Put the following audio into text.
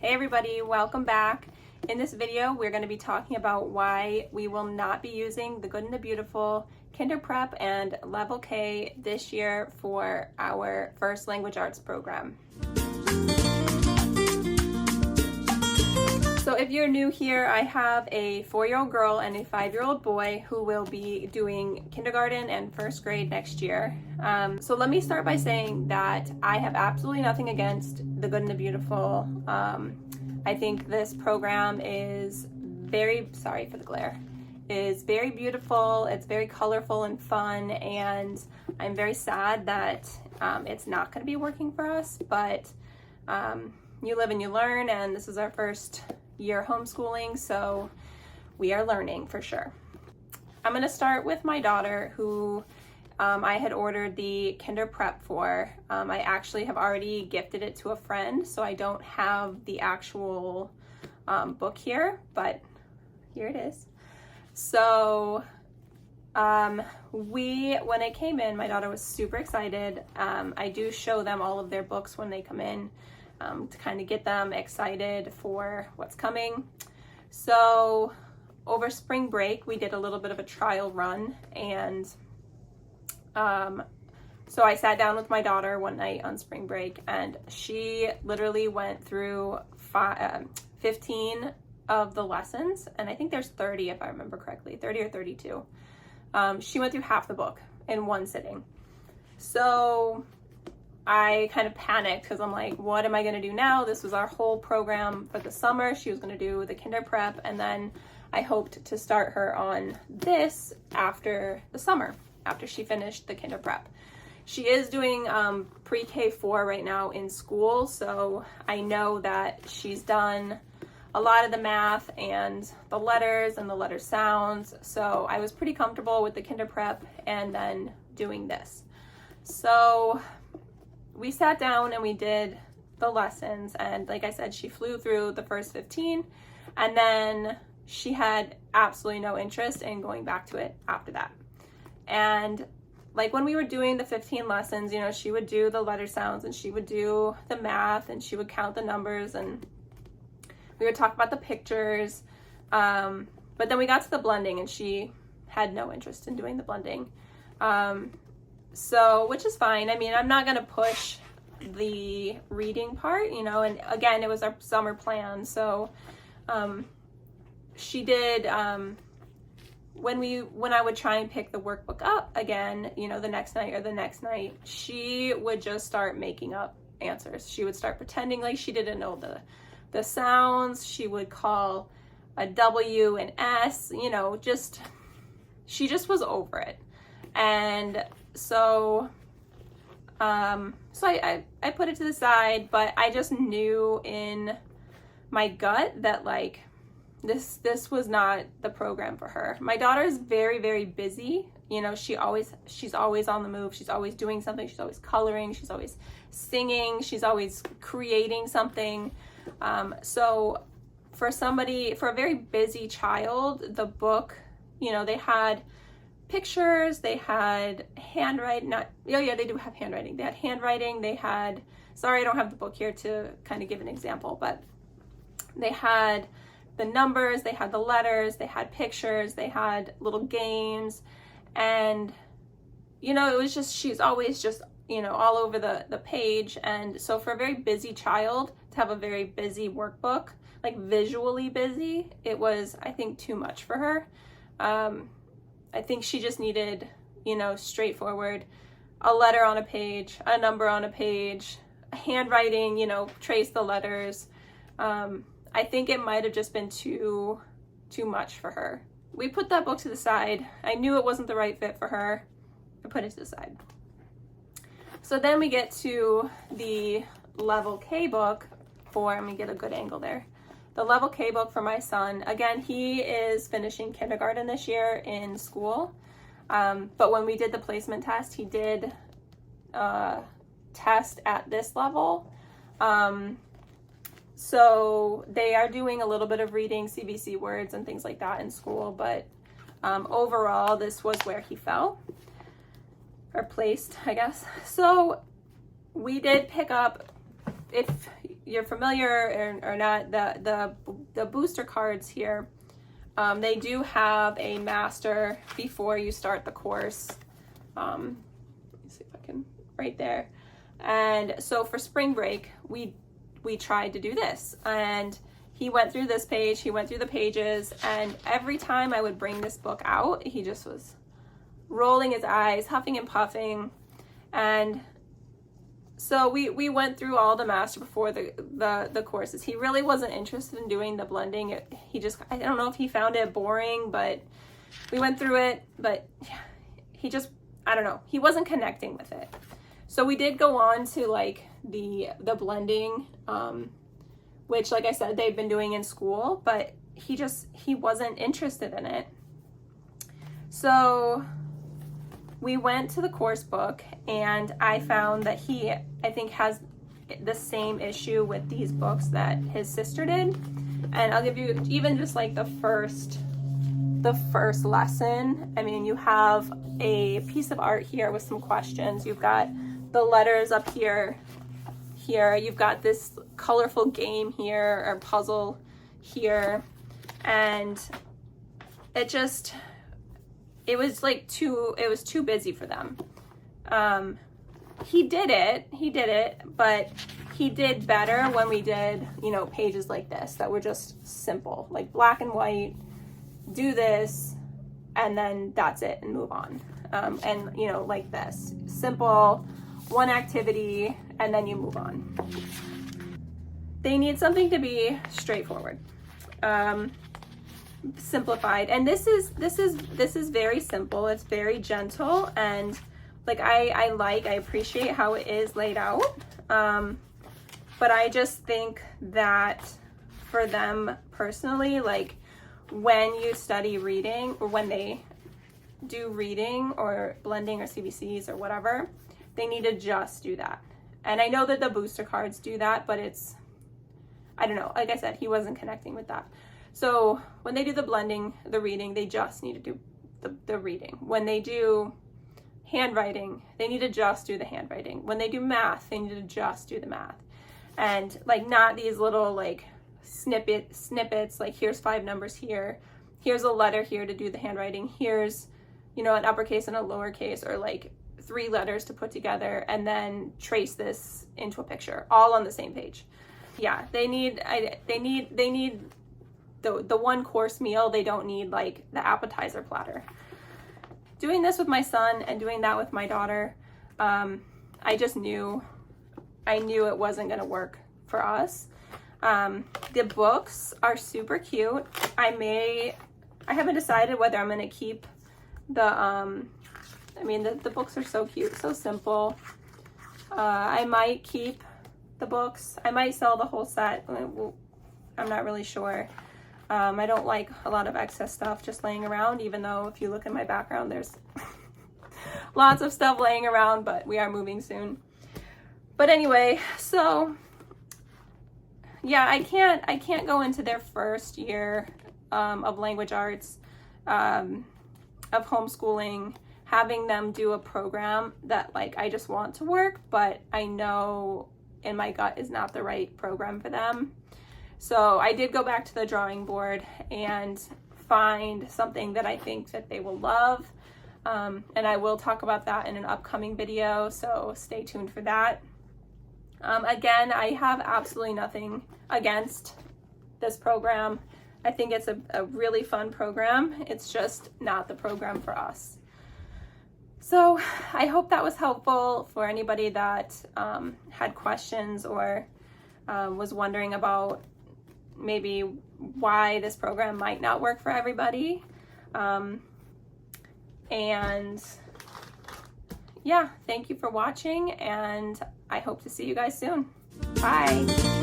Hey everybody, welcome back. In this video, we're going to be talking about why we will not be using the Good and the Beautiful, Kinder Prep, and Level K this year for our first language arts program. So if you're new here, I have a 4-year-old girl and a 5-year-old boy who will be doing kindergarten and first grade next year. So let me start by saying that I have absolutely nothing against the Good and the Beautiful. I think this program is very, sorry for the glare, is very beautiful. It's very colorful and fun, and I'm very sad that it's not going to be working for us, but you live and you learn, and this is our first year homeschooling, so we are learning for sure. I'm going to start with my daughter, who I had ordered the Kinder Prep for. I actually have already gifted it to a friend, so I don't have the actual book here, but here it is. So when it came in, my daughter was super excited. I do show them all of their books when they come in, to kind of get them excited for what's coming. So over spring break, we did a little bit of a trial run, and so I sat down with my daughter one night on spring break, and she literally went through 15 of the lessons, and I think there's 30 if I remember correctly, 30 or 32. She went through half the book in one sitting. So I kind of panicked because I'm like, what am I going to do now? This was our whole program for the summer. She was going to do the Kinder Prep, and then I hoped to start her on this after the summer, after she finished the Kinder Prep. She is doing pre-K 4 right now in school, so I know that she's done a lot of the math and the letters and the letter sounds, so I was pretty comfortable with the Kinder Prep and then doing this. So we sat down and we did the lessons, and like I said, she flew through the first 15, and then she had absolutely no interest in going back to it after that. And like when we were doing the 15 lessons, you know, she would do the letter sounds and she would do the math and she would count the numbers and we would talk about the pictures. But then we got to the blending and she had no interest in doing the blending. So, which is fine. I mean, I'm not going to push the reading part, you know, and again, it was our summer plan. So, she did, when I would try and pick the workbook up again, you know, the next night, she would just start making up answers. She would start pretending like she didn't know the sounds. She would call a W and S, you know, she just was over it. And so, I put it to the side, but I just knew in my gut that like, this was not the program for her. My daughter is very, very busy. You know, she's always on the move. She's always doing something. She's always coloring. She's always singing. She's always creating something. So for a very busy child, the book, you know, they had pictures, they had handwriting, they do have handwriting. They had handwriting, sorry, I don't have the book here to kind of give an example, but they had the numbers, they had the letters, they had pictures, they had little games, and you know, it was just, she's always just, you know, all over the page. And so for a very busy child to have a very busy workbook, like visually busy, it was, I think, too much for her. I think she just needed, you know, straightforward, a letter on a page, a number on a page, handwriting, you know, trace the letters. I think it might have just been too much for her. We put that book to the side. I knew it wasn't the right fit for her. I put it to the side. So then we get to the Level K book let me get a good angle there. The Level K book for my son. Again, he is finishing kindergarten this year in school. But when we did the placement test, he did test at this level. So they are doing a little bit of reading CBC words and things like that in school, but overall, this was where he fell, or placed, I guess. So we did pick up, if you're familiar or not, the booster cards here, they do have a master before you start the course. Let me see if I can, right there. And so for spring break, we tried to do this, and he went through this page, he went through the pages, and every time I would bring this book out, he just was rolling his eyes, huffing and puffing. And so we went through all the master before the courses. He really wasn't interested in doing the blending. I don't know if he found it boring, but we went through it, but he just, I don't know, he wasn't connecting with it. So we did go on to like the blending, which, like I said, they've been doing in school, but he wasn't interested in it. So we went to the course book, and I found that he, I think, has the same issue with these books that his sister did. And I'll give you even just like the first lesson. I mean, you have a piece of art here with some questions. You've got the letters up here. You've got this colorful game here, or puzzle here. And it was too busy for them. He did it, but he did better when we did, pages like this that were just simple, like black and white, do this, and then that's it, and move on. And like this, simple, one activity, and then you move on. They need something to be straightforward. Simplified, and this is very simple. It's very gentle, and like I appreciate how it is laid out, but I just think that for them personally, like when you study reading, or when they do reading or blending or CBCs or whatever, they need to just do that. And I know that the booster cards do that, but I don't know, like I said, he wasn't connecting with that. So when they do the blending, the reading, they just need to do the reading. When they do handwriting, they need to just do the handwriting. When they do math, they need to just do the math. And like not these little like snippets, like here's 5 numbers here, here's a letter here to do the handwriting, here's, an uppercase and a lowercase, or like 3 letters to put together and then trace this into a picture, all on the same page. Yeah, they need the one course meal. They don't need like the appetizer platter. Doing this with my son and doing that with my daughter, I knew it wasn't going to work for us. The books are super cute. I haven't decided whether I'm going to keep the books are so cute, so simple. I might keep the books. I might sell the whole set. I'm not really sure. I don't like a lot of excess stuff just laying around, even though if you look in my background, there's lots of stuff laying around, but we are moving soon. But anyway, so yeah, I can't go into their first year of language arts, of homeschooling, having them do a program that like I just want to work, but I know in my gut is not the right program for them. So I did go back to the drawing board and find something that I think that they will love. And I will talk about that in an upcoming video, so stay tuned for that. Again, I have absolutely nothing against this program. I think it's a really fun program. It's just not the program for us. So I hope that was helpful for anybody that had questions or was wondering about maybe why this program might not work for everybody. And yeah, thank you for watching, and I hope to see you guys soon. Bye.